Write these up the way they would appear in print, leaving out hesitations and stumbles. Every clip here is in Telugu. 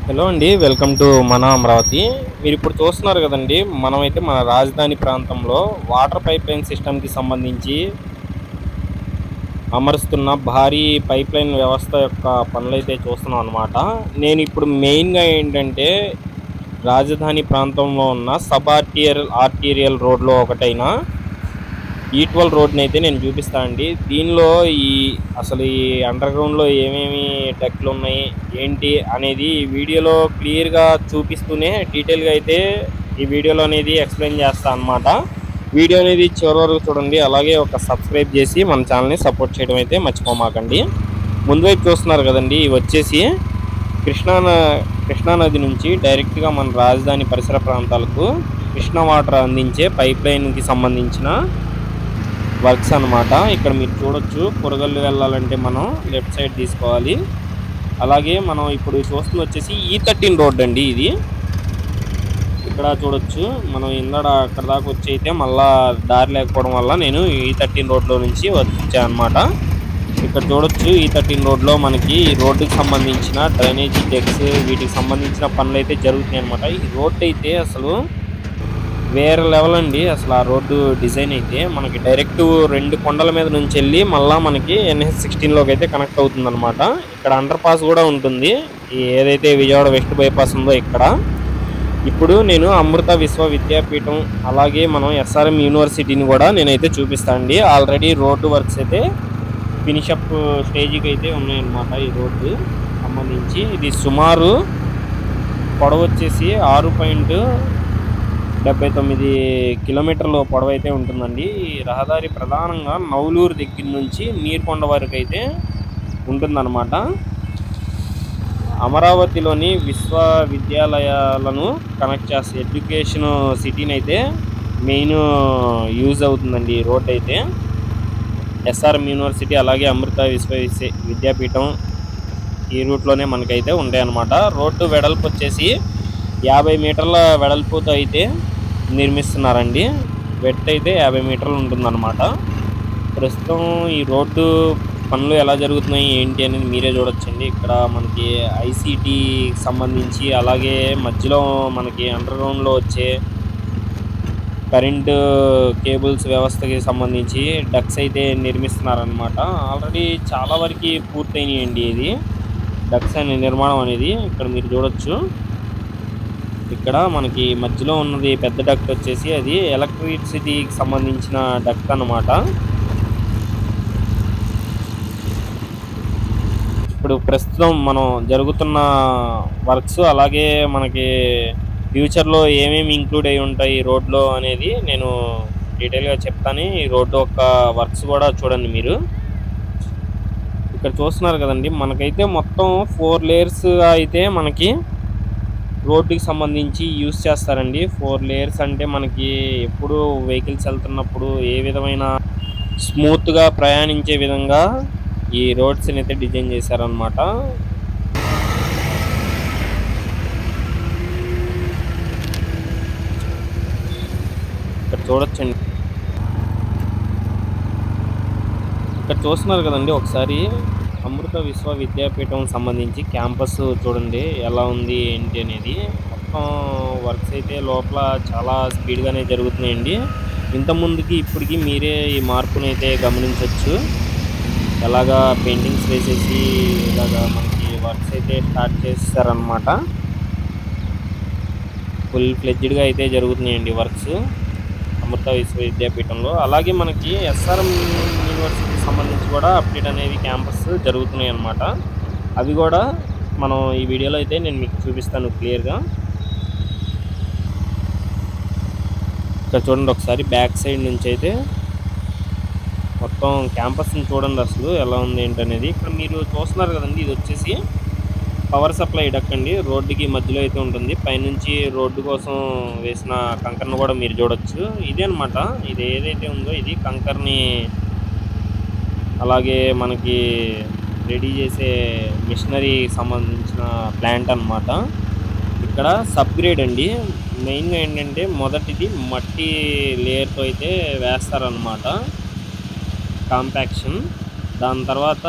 హలో అండి. వెల్కమ్ టు మన అమరావతి. మీరిప్పుడు చూస్తున్నారు కదండీ! మనమైతే మన రాజధాని ప్రాంతంలో వాటర్ పైప్‌లైన్ సిస్టమ్‌కి సంబంధించి అమరుస్తున్న భారీ పైప్‌లైన్ వ్యవస్థ యొక్క పనులైతే చూస్తున్నాం అనమాట. నేనిప్పుడు మెయిన్‌గా ఏంటంటే, రాజధాని ప్రాంతంలో ఉన్న ఆర్టీరియల్ రోడ్‌లో ఒకటైన ఈట్వల్ రోడ్‌నైతే నేను చూపిస్తా అండి. దీనిలో ఈ అసలు ఈ అండర్‌గ్రౌండ్‌లో ఏమేమి డక్ట్‌లున్నాయి, ఏంటి అనేది ఈ వీడియోలో క్లియర్‌గా చూపిస్తూనే డీటెయిల్‌గా అయితే ఈ వీడియోలో అనేది ఎక్స్‌ప్లెయిన్ చేస్తా అనమాట. వీడియో అనేది చివరి వరకు చూడండి. అలాగే ఒక సబ్స్క్రైబ్ చేసి మన ఛానల్‌ని సపోర్ట్ చేయడం అయితే మర్చిపోమాకండి. ముందు వైపు చూస్తున్నారు కదండీ! ఇవొచ్చేసి కృష్ణా న కృష్ణా నది నుంచి డైరెక్ట్‌గా మన రాజధాని పరిసర ప్రాంతాలకు కృష్ణా వాటర్ అందించే పైప్‌లైన్‌కి సంబంధించిన వర్క్స్ అనమాట. ఇక్కడ మీరు చూడొచ్చు. కొరగల్లు వెళ్ళాలంటే మనం లెఫ్ట్ సైడ్ తీసుకోవాలి. అలాగే మనం ఇప్పుడు చూస్తుందొచ్చేసి E13 రోడ్ అండి ఇది. ఇక్కడ చూడొచ్చు. మనం అక్కడ దాకా వచ్చైతే మళ్ళా దారి లేకపోవడం వల్ల నేను E13 రోడ్‌లో నుంచి వచ్చా అనమాట. ఇక్కడ చూడొచ్చు. E13 రోడ్‌లో మనకి ఈ రోడ్డుకి సంబంధించిన డ్రైనేజీ డెక్స్ వీటికి సంబంధించిన పనులైతే జరుగుతున్నాయన్నమాట. ఈ రోడ్డయితే అసలు వేరే లెవెల్ అండి. అసలు ఆ రోడ్డు డిజైన్ అయితే మనకి డైరెక్ట్ 2 కొండల మీద నుంచెళ్ళి మళ్ళా మనకి NH16లోకి అయితే కనెక్ట్ అవుతుందన్నమాట. ఇక్కడ అండర్ పాస్ కూడా ఉంటుంది. ఏదైతే విజయవాడ వెస్ట్ బైపాస్ ఉందో ఇక్కడ. ఇప్పుడు నేను అమృత విశ్వవిద్యాపీఠం అలాగే మనం SRM యూనివర్సిటీని కూడా నేనైతే చూపిస్తా అండి. ఆల్రెడీ రోడ్డు వర్క్స్ అయితే ఫినిషప్ స్టేజ్‌కి అయితే ఉన్నాయన్నమాట. ఈ రోడ్డు సంబంధించి ఇది సుమారు పొడవొచ్చేసి 6.79 కిలోమీటర్ల పొడవైతే ఉంటుందండి. ఈ రహదారి ప్రధానంగా నవలూరు దగ్గర నుంచి నీరుకొండ వరకు అయితే ఉంటుందన్నమాట. అమరావతిలోని విశ్వవిద్యాలయాలను కనెక్ట్ చేసే ఎడ్యుకేషన్ సిటీనైతే మెయిన్ యూజ్ అవుతుందండి ఈ రోడ్ అయితే. SRM యూనివర్సిటీ అలాగే అమృత విద్యాపీఠం ఈ రూట్‌లోనే మనకైతే ఉంటాయన్నమాట. రోడ్డు వెడల్పు వచ్చేసి 50 మీటర్ల వెడల్పుతో అయితే నిర్మిస్తున్నారండి. విడ్త్ అయితే 50 మీటర్లు ఉంటుందన్నమాట. ప్రస్తుతం ఈ రోడ్డు పనులు ఎలా జరుగుతున్నాయి ఏంటి అనేది మీరే చూడొచ్చండి. ఇక్కడ మనకి ఐసీటీకి సంబంధించి అలాగే మధ్యలో మనకి అండర్‌గ్రౌండ్‌లో వచ్చే కరెంటు కేబుల్స్ వ్యవస్థకి సంబంధించి డక్ట్స్ అయితే నిర్మిస్తున్నారనమాట. ఆల్రెడీ చాలా వరకి పూర్తయినాయండి ఇది. డక్ట్స్ అనే నిర్మాణం అనేది. ఇక్కడ మీరు చూడొచ్చు. ఇక్కడ మనకి మధ్యలో ఉన్నది పెద్ద డక్ట్ వచ్చేసి అది ఎలక్ట్రిసిటీకి సంబంధించిన డక్ట్ అన్నమాట. ఇప్పుడు ప్రస్తుతం మనం జరుగుతున్న వర్క్స్ అలాగే మనకి ఫ్యూచర్‌లో ఏమేమి ఇంక్లూడ్ అయ్యి ఉంటాయి ఈ రోడ్‌లో అనేది నేను డీటెయిల్‌గా చెప్తాను. ఈ రోడ్డు యొక్క వర్క్స్ కూడా చూడండి మీరు. ఇక్కడ చూస్తున్నారు కదండీ! మనకైతే మొత్తం 4 లేయర్స్‌గా అయితే మనకి రోడ్డుకి సంబంధించి యూజ్ చేస్తారండి. 4 లేయర్స్ అంటే మనకి ఎప్పుడు వెహికల్స్ వెళ్తున్నప్పుడు ఏ విధమైన స్మూత్‌గా ప్రయాణించే విధంగా ఈ రోడ్స్‌నైతే డిజైన్ చేశారనమాట. ఇక్కడ చూడొచ్చండి. ఇక్కడ చూస్తున్నారు కదండీ! ఒకసారి అమృత విశ్వవిద్యాపీఠం సంబంధించి క్యాంపస్ చూడండి ఎలా ఉంది ఏంటి అనేది. మొత్తం వర్క్స్ అయితే లోపల చాలా స్పీడ్‌గానే జరుగుతున్నాయండి. ఇంతకుముందుకి ఇప్పటికి మీరే ఈ మార్పునైతే గమనించొచ్చు. ఎలాగా పెయింటింగ్స్ వేసేసి ఇలాగా మనకి వర్క్స్ అయితే స్టార్ట్ చేసేసారనమాట. ఫుల్ ఫ్లెడ్జ్డ్‌గా అయితే జరుగుతున్నాయండి వర్క్స్ అమృత విశ్వవిద్యాపీఠంలో. అలాగే మనకి SRM యూనివర్సిటీకి సంబంధించి కూడా అప్డేట్ అనేవి క్యాంపస్ జరుగుతున్నాయన్నమాట. అవి కూడా మనం ఈ వీడియోలో అయితే నేను మీకు చూపిస్తాను క్లియర్‌గా. ఇక్కడ చూడండి ఒకసారి బ్యాక్ సైడ్ నుంచి అయితే మొత్తం క్యాంపస్‌ని చూడండి అసలు ఎలా ఉంది ఏంటనేది. ఇక్కడ మీరు చూస్తున్నారు కదండీ! ఇది వచ్చేసి పవర్ సప్లై డక్ట్ అండి. రోడ్డుకి మధ్యలో అయితే ఉంటుంది. పైనుంచి రోడ్డు కోసం వేసిన కంకరను కూడా మీరు చూడొచ్చు. ఇదే అనమాట. ఇది ఏదైతే ఉందో ఇది కంకరని అలాగే మనకి రెడీ చేసే మిషనరీకి సంబంధించిన ప్లాంట్ అనమాట. ఇక్కడ సబ్‌గ్రేడ్ అండి. మెయిన్‌గా ఏంటంటే మొదటిది మట్టి లేయర్‌తో అయితే వేస్తారనమాట. కాంపాక్షన్. దాని తర్వాత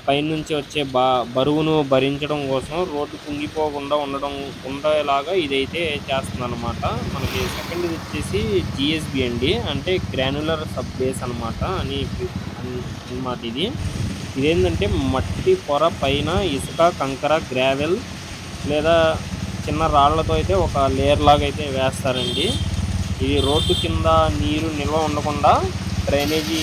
పైనుంచి వచ్చే బరువును భరించడం కోసం రోడ్డు కుంగిపోకుండా ఉండేలాగా ఇదైతే చేస్తుందన్నమాట. మనకి సెకండ్‌ది వచ్చేసి జీఎస్‌బీ అండి. అంటే గ్రాన్యులర్ సబ్ బేస్ అనమాట అన్నమాట ఇది. ఇదేంటంటే మట్టి పొర పైన ఇసుక, కంకర, గ్రావెల్ లేదా చిన్న రాళ్లతో అయితే ఒక లేయర్ లాగా అయితే వేస్తారండి. ఇది రోడ్డు కింద నీరు నిల్వ ఉండకుండా డ్రైనేజీ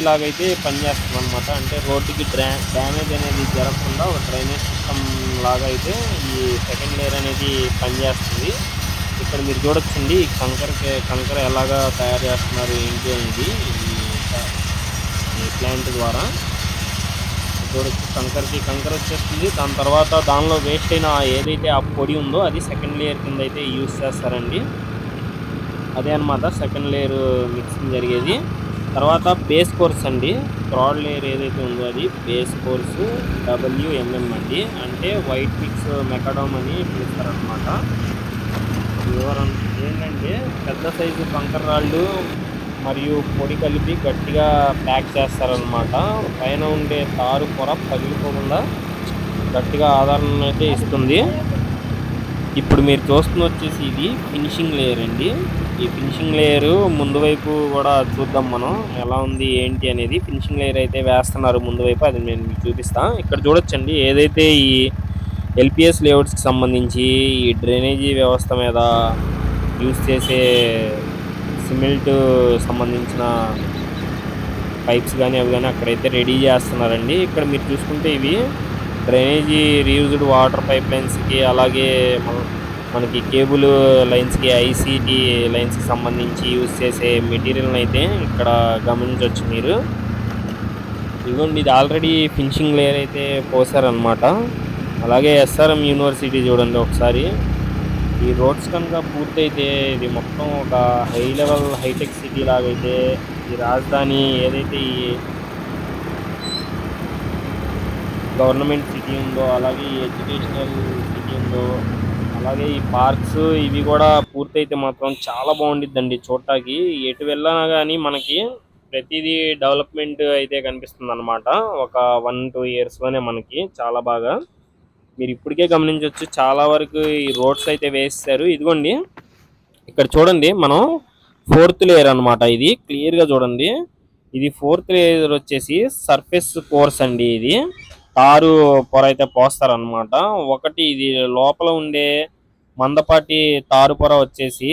లాగా అయితే పనిచేస్తుందన్నమాట. అంటే రోడ్డుకి డ్యామేజ్ అనేది జరగకుండా ఒక డ్రైనేజ్ సిస్టమ్ లాగా అయితే ఈ సెకండ్ లేయర్ అనేది పనిచేస్తుంది. ఇక్కడ మీరు చూడొచ్చండి ఈ కంకర ఎలాగా తయారు చేస్తున్నారు ఏంటి అనేది ఈ ప్లాంట్ ద్వారా చూడొచ్చు. కంకర వచ్చేస్తుంది. దాని తర్వాత దానిలో వేస్ట్ అయిన ఏదైతే ఆ పొడి ఉందో అది సెకండ్ లేయర్ కింద అయితే యూజ్ చేస్తారండి. అదే అనమాట సెకండ్ లేయర్ మిక్సింగ్ జరిగేది. తర్వాత బేస్ కోర్స్ అండి. థర్డ్ లేయర్ ఏదైతే ఉందో అది బేస్ కోర్స్ WMM అండి. అంటే వైట్ మిక్స్ మెకాడమ్ అని పిలుస్తారనమాట. ఏంటంటే పెద్ద సైజు కంకర రాళ్ళు మరియు పొడి కలిపి గట్టిగా ప్యాక్ చేస్తారనమాట. పైన ఉండే తారు పొర పగిలిపోకుండా గట్టిగా ఆధారం అయితే ఇస్తుంది. ఇప్పుడు మీరు చూస్తున్న వచ్చేసి ఇది ఫినిషింగ్ లేయర్ అండి. ఈ ఫినిషింగ్ లేయర్ ముందు వైపు కూడా చూద్దాం మనం ఎలా ఉంది ఏంటి అనేది. ఫినిషింగ్ లేయర్ అయితే వేస్తున్నారు ముందు వైపు, అది నేను మీకు చూపిస్తాను. ఇక్కడ చూడొచ్చండి ఏదైతే ఈ ఎల్పిఎస్ లేఅవుట్స్కి సంబంధించి ఈ డ్రైనేజీ వ్యవస్థ మీద యూజ్ చేసే సిమెంట్ సంబంధించిన పైప్స్ కానీ అవి కానీ అక్కడైతే రెడీ చేస్తున్నారండి. ఇక్కడ మీరు చూసుకుంటే ఇవి డ్రైనేజీ రీయూజ్డ్ వాటర్ పైప్ లైన్స్కి అలాగే మనకి కేబుల్ లైన్స్కి ఐసీటీ లైన్స్కి సంబంధించి యూజ్ చేసే మెటీరియల్ని అయితే ఇక్కడ గమనించవచ్చు మీరు. ఇదిగోండి ఇది ఆల్రెడీ ఫినిషింగ్ లేయర్ అయితే పోసారనమాట. అలాగే SRM యూనివర్సిటీ చూడండి ఒకసారి. ఈ రోడ్స్ కనుక పూర్తయితే ఇది మొత్తం ఒక హై లెవెల్ హైటెక్ సిటీ లాగైతే ఈ రాజధాని ఏదైతే ఈ గవర్నమెంట్ సిటీ ఉందో అలాగే ఈ ఎడ్యుకేషనల్ సిటీ ఉందో అలాగే ఈ పార్క్స్ ఇవి కూడా పూర్తయితే మాత్రం చాలా బాగుండిద్దండి చూడటానికి. ఎటు వెళ్ళినా కానీ మనకి ప్రతిదీ డెవలప్మెంట్ అయితే కనిపిస్తుంది అనమాట. ఒక 1-2 ఇయర్స్లోనే మనకి చాలా బాగా మీరు ఇప్పటికే గమనించవచ్చు. చాలా వరకు ఈ రోడ్స్ అయితే వేస్తారు. ఇదిగోండి ఇక్కడ చూడండి మనం 4th లేయర్ అనమాట. ఇది క్లియర్గా చూడండి. ఇది 4th లేయర్ వచ్చేసి సర్ఫేస్ కోర్స్ అండి. ఇది తారు పొర అయితే పోస్తారనమాట. ఒకటి ఇది లోపల ఉండే మందపాటి తారు పొర వచ్చేసి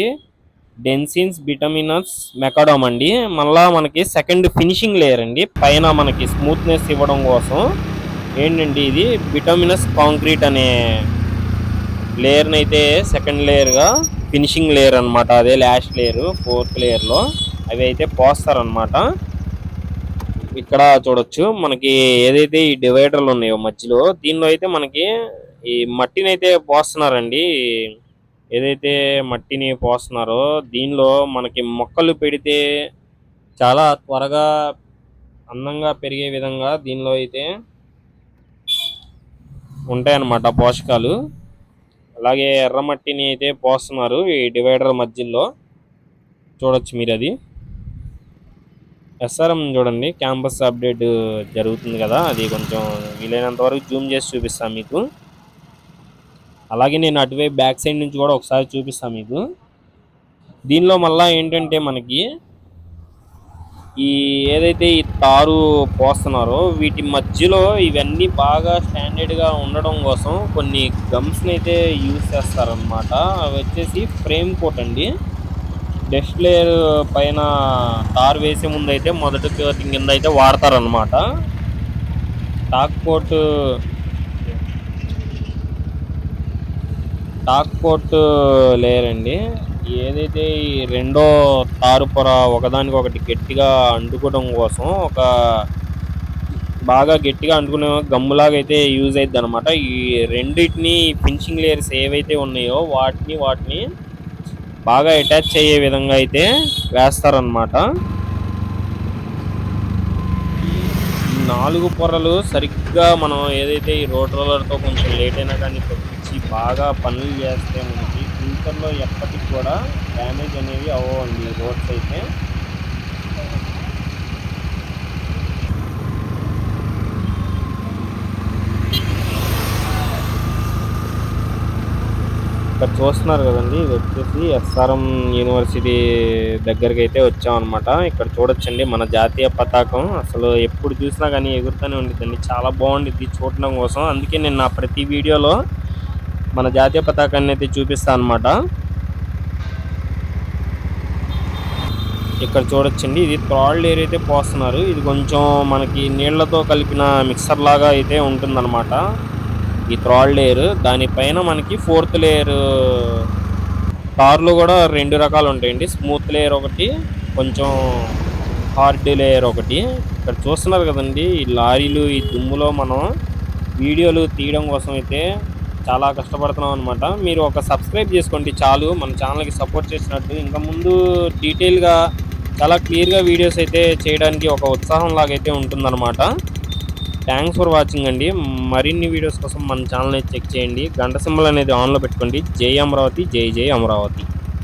డెన్సిన్స్ బిటమినస్ మెకాడమ్ అండి. మళ్ళా మనకి సెకండ్ ఫినిషింగ్ లేయర్ అండి. పైన మనకి స్మూత్నెస్ ఇవ్వడం కోసం ఏంటండి ఇది బిటమినస్ కాంక్రీట్ అనే లేయర్ని అయితే సెకండ్ లేయర్గా ఫినిషింగ్ లేయర్ అనమాట. అదే లాస్ట్ లేయర్ 4th లేయర్లో అవి అయితే పోస్తారనమాట. ఇక్కడ చూడొచ్చు మనకి ఏదైతే ఈ డివైడర్లు ఉన్నాయో మధ్యలో దీనిలో అయితే మనకి ఈ మట్టిని అయితే పోస్తున్నారండి. ఏదైతే మట్టిని పోస్తున్నారో దీనిలో మనకి మొక్కలు పెడితే చాలా త్వరగా అందంగా పెరిగే విధంగా దీనిలో అయితే ఉంటాయన్నమాట పోషకాలు. అలాగే ఎర్రమట్టిని అయితే పోస్తున్నారు ఈ డివైడర్ మధ్యలో చూడొచ్చు మీరు. అది SRM చూడండి క్యాంపస్ అప్డేట్ జరుగుతుంది కదా, అది కొంచెం వీలైనంత వరకు జూమ్ చేసి చూపిస్తాను మీకు. అలాగే నేను అటువైపు బ్యాక్ సైడ్ నుంచి కూడా ఒకసారి చూపిస్తాను మీకు. దీనిలో మళ్ళీ ఏంటంటే మనకి ఈ ఏదైతే ఈ తారు పోస్తున్నారో వీటి మధ్యలో ఇవన్నీ బాగా స్టాండర్డ్గా ఉండడం కోసం కొన్ని గమ్స్ని అయితే యూజ్ చేస్తారనమాట. అవి వచ్చేసి ఫ్రేమ్ కోట్ అండి. డస్ట్ లేయర్ పైన తారు వేసే ముందు అయితే మొదటి కింద అయితే వాడతారనమాట. టాక్ కోట్ లేయర్ అండి. ఏదైతే ఈ రెండో తారు పొర ఒకదానికొకటి గట్టిగా అంటుకోవడం కోసం ఒక బాగా గట్టిగా అంటుకునే గమ్ములాగా అయితే యూజ్ అవుతుంది అనమాట. ఈ రెండింటిని ఫినిషింగ్ లేయర్స్ ఏవైతే ఉన్నాయో వాటిని బాగా అటాచ్ అయ్యే విధంగా అయితే వేస్తారనమాట. ఈ 4 పొరలు సరిగ్గా మనం ఏదైతే ఈ రోడ్ రోలర్తో కొంచెం లేట్ అయినా కానీ తప్పించి బాగా పనులు చేస్తే మనకి ఫ్యూచర్లో ఎప్పటికి కూడా డ్యామేజ్ అనేవి అవ్వండి రోడ్స్ అయితే. ఇక్కడ చూస్తున్నారు కదండి, ఇది వచ్చేసి ఎస్ఆర్ఎం యూనివర్సిటీ దగ్గరికి అయితే వచ్చామన్నమాట. ఇక్కడ చూడొచ్చండి మన జాతీయ పతాకం. అసలు ఎప్పుడు చూసినా కానీ ఎగురుతూనే ఉండిద్దండి. చాలా బాగుండిద్ది చూడడం కోసం. అందుకే నేను నా ప్రతి వీడియోలో మన జాతీయ పతాకాన్ని అయితే చూపిస్తాను అనమాట. ఇక్కడ చూడొచ్చండి, ఇది థర్డ్ లేయర్ అయితే పోస్తున్నారు. ఇది కొంచెం మనకి నీళ్లతో కలిపిన మిక్సర్ లాగా అయితే ఉంటుందన్నమాట ఈ థర్డ్ లేయర్. దానిపైన మనకి ఫోర్త్ లేయర్ తార్లు కూడా 2 రకాలు ఉంటాయండి. స్మూత్ లేయర్ ఒకటి, కొంచెం హార్డ్ లేయర్ ఒకటి. ఇక్కడ చూస్తున్నారు కదండి, ఈ లారీలు ఈ దుమ్ములో మనం వీడియోలు తీయడం కోసం అయితే చాలా కష్టపడుతున్నాం అనమాట. మీరు ఒక సబ్స్క్రైబ్ చేసుకోండి చాలు, మన ఛానల్కి సపోర్ట్ చేసినట్టు. ఇంకా ముందు డీటెయిల్గా చాలా క్లియర్గా వీడియోస్ అయితే చేయడానికి ఒక ఉత్సాహం లాగైతే ఉంటుందన్నమాట. థ్యాంక్స్ ఫర్ వాచింగ్ అండి. మరిన్ని వీడియోస్ కోసం మన ఛానల్ని చెక్ చేయండి. గంట సింబల్ అనేది ఆన్లో పెట్టుకోండి. జై అమరావతి, జై జై అమరావతి.